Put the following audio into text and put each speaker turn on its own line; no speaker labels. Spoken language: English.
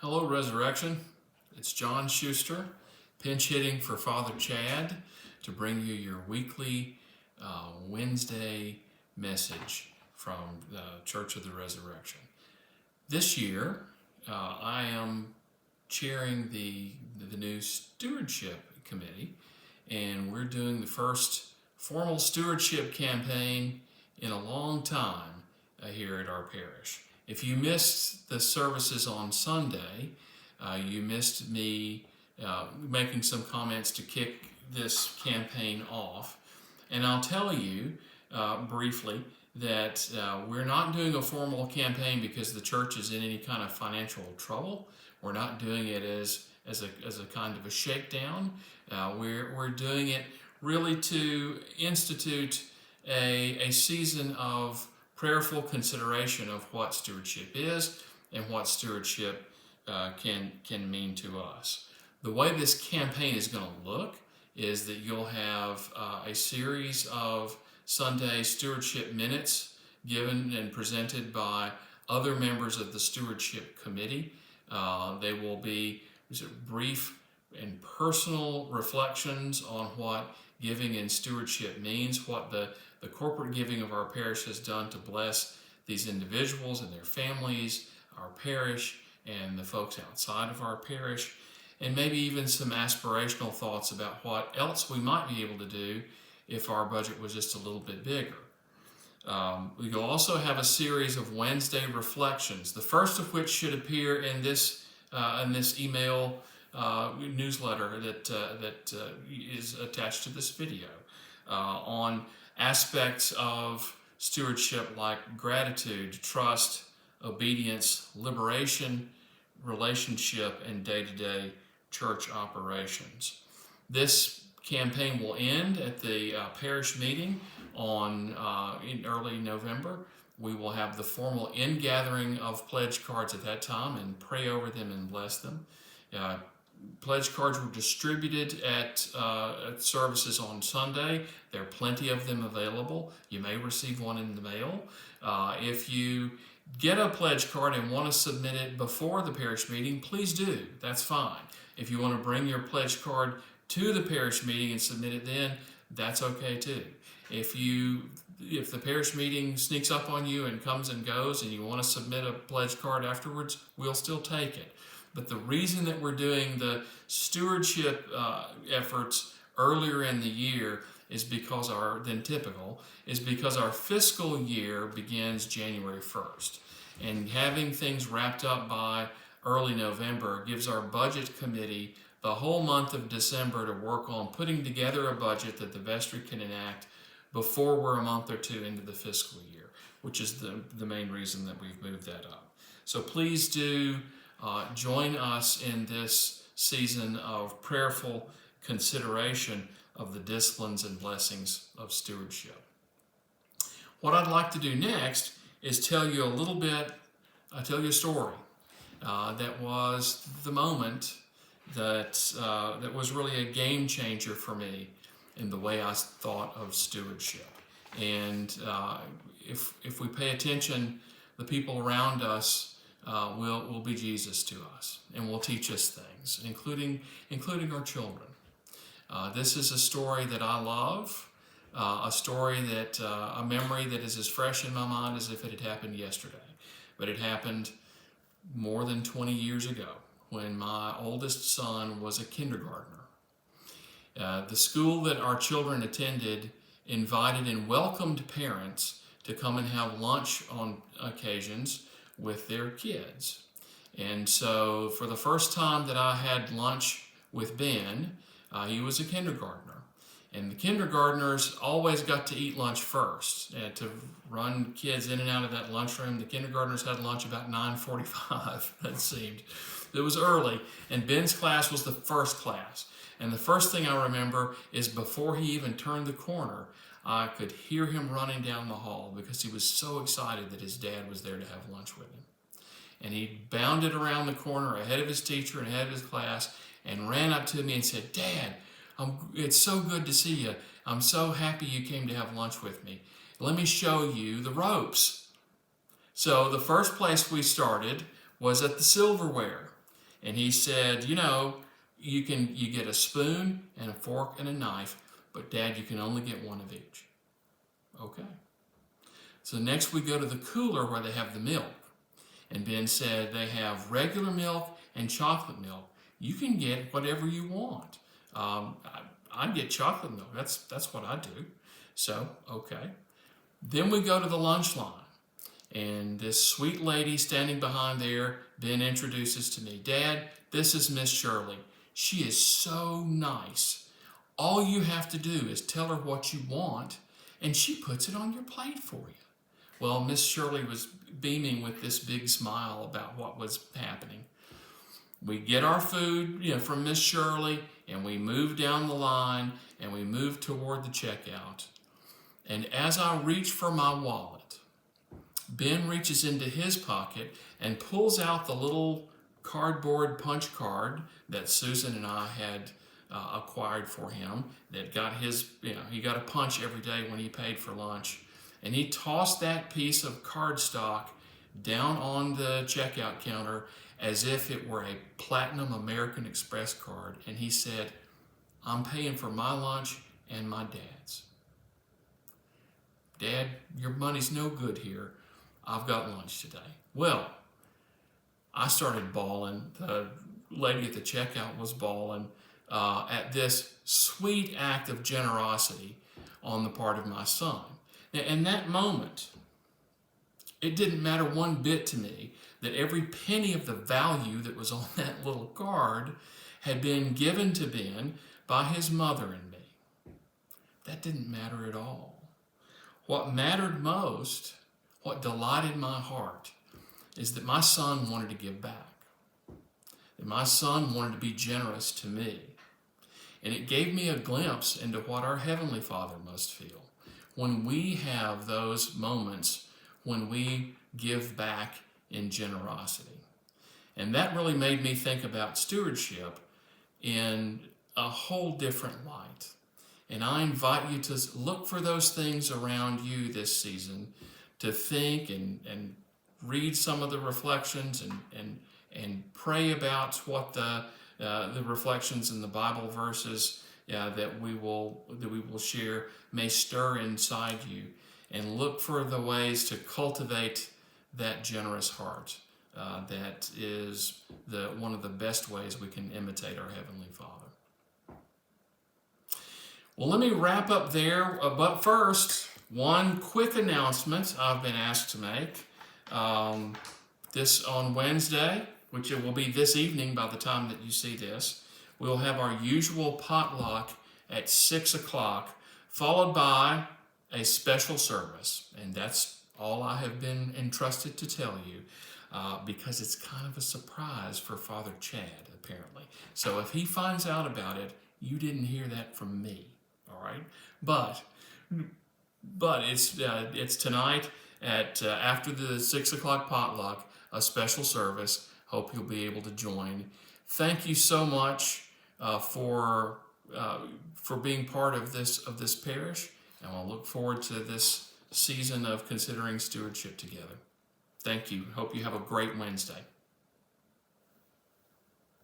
Hello, Resurrection. It's John Schuster, pinch hitting for Father Chad to bring you your weekly Wednesday message from the Church of the Resurrection. This year, I am chairing the new stewardship committee, and we're doing the first formal stewardship campaign in a long time here at our parish. If you missed the services on Sunday, you missed me making some comments to kick this campaign off. And I'll tell you briefly that we're not doing a formal campaign because the church is in any kind of financial trouble. We're not doing it as a kind of a shakedown. We're doing it really to institute a season of prayerful consideration of what stewardship is and what stewardship can mean to us. The way this campaign is going to look is that you'll have a series of Sunday stewardship minutes given and presented by other members of the stewardship committee. They will be brief and personal reflections on what giving and stewardship means, what the corporate giving of our parish has done to bless these individuals and their families, our parish, and the folks outside of our parish, and maybe even some aspirational thoughts about what else we might be able to do if our budget was just a little bit bigger. We will also have a series of Wednesday reflections, the first of which should appear in this email newsletter that is attached to this video on aspects of stewardship like gratitude, trust, obedience, liberation, relationship, and day-to-day church operations. This campaign will end at the parish meeting in early November. We will have the formal in-gathering of pledge cards at that time and pray over them and bless them. Pledge cards were distributed at services on Sunday. There are plenty of them available. You may receive one in the mail. If you get a pledge card and want to submit it before the parish meeting, please do. That's fine. If you want to bring your pledge card to the parish meeting and submit it then, that's okay too. If the parish meeting sneaks up on you and comes and goes and you want to submit a pledge card afterwards, we'll still take it. But the reason that we're doing the stewardship efforts earlier in the year is because our fiscal year begins January 1st. And having things wrapped up by early November gives our budget committee the whole month of December to work on putting together a budget that the vestry can enact before we're a month or two into the fiscal year, which is the main reason that we've moved that up. So please do join us in this season of prayerful consideration of the disciplines and blessings of stewardship. What I'd like to do next is tell you a story that was the moment that was really a game changer for me in the way I thought of stewardship. And if we pay attention, the people around us will be Jesus to us and will teach us things, including our children. This is a story that I love, a memory that is as fresh in my mind as if it had happened yesterday. But it happened more than 20 years ago when my oldest son was a kindergartner. The school that our children attended invited and welcomed parents to come and have lunch on occasions with their kids. And so for the first time that I had lunch with Ben, he was a kindergartner. And the kindergartners always got to eat lunch first. To run kids in and out of that lunchroom, the kindergartners had lunch about 9:45, it seemed. It was early, and Ben's class was the first class. And the first thing I remember is before he even turned the corner, I could hear him running down the hall because he was so excited that his dad was there to have lunch with him. And he bounded around the corner ahead of his teacher and ahead of his class and ran up to me and said, "Dad, it's so good to see you. I'm so happy you came to have lunch with me. Let me show you the ropes." So the first place we started was at the silverware. And he said, you get a spoon and a fork and a knife, but Dad, you can only get one of each. Okay. So next we go to the cooler where they have the milk. And Ben said they have regular milk and chocolate milk. You can get whatever you want. I get chocolate milk. That's what I do. So, okay. Then we go to the lunch line. And this sweet lady standing behind there, Ben introduces to me, Dad, this is Miss Shirley. She is so nice. All you have to do is tell her what you want, and she puts it on your plate for you. Well, Miss Shirley was beaming with this big smile about what was happening. We get our food, from Miss Shirley, and we move down the line, and we move toward the checkout. And as I reach for my wallet, Ben reaches into his pocket and pulls out the little cardboard punch card that Susan and I had acquired for him that got his, he got a punch every day when he paid for lunch. And he tossed that piece of cardstock down on the checkout counter as if it were a Platinum American Express card. And he said, I'm paying for my lunch and my dad's. Dad, your money's no good here. I've got lunch today. Well, I started bawling. The lady at the checkout was bawling at this sweet act of generosity on the part of my son. Now, in that moment, it didn't matter one bit to me that every penny of the value that was on that little card had been given to Ben by his mother and me. That didn't matter at all. What mattered most, what delighted my heart, is that my son wanted to give back. That my son wanted to be generous to me. And it gave me a glimpse into what our Heavenly Father must feel when we have those moments when we give back in generosity. And that really made me think about stewardship in a whole different light. And I invite you to look for those things around you this season, to think and read some of the reflections and pray about what the reflections in the Bible verses that we will share may stir inside you, and look for the ways to cultivate that generous heart. That is one of the best ways we can imitate our Heavenly Father. Well, let me wrap up there, but first, one quick announcement I've been asked to make. This on Wednesday, which it will be this evening by the time that you see this, we'll have our usual potluck at 6 o'clock, followed by a special service. And that's all I have been entrusted to tell you, because it's kind of a surprise for Father Chad, apparently. So if he finds out about it, you didn't hear that from me, all right? But it's tonight at after the 6 o'clock potluck, a special service. Hope you'll be able to join. Thank you so much for being part of this parish, and I'll look forward to this season of considering stewardship together. Thank you. Hope you have a great Wednesday.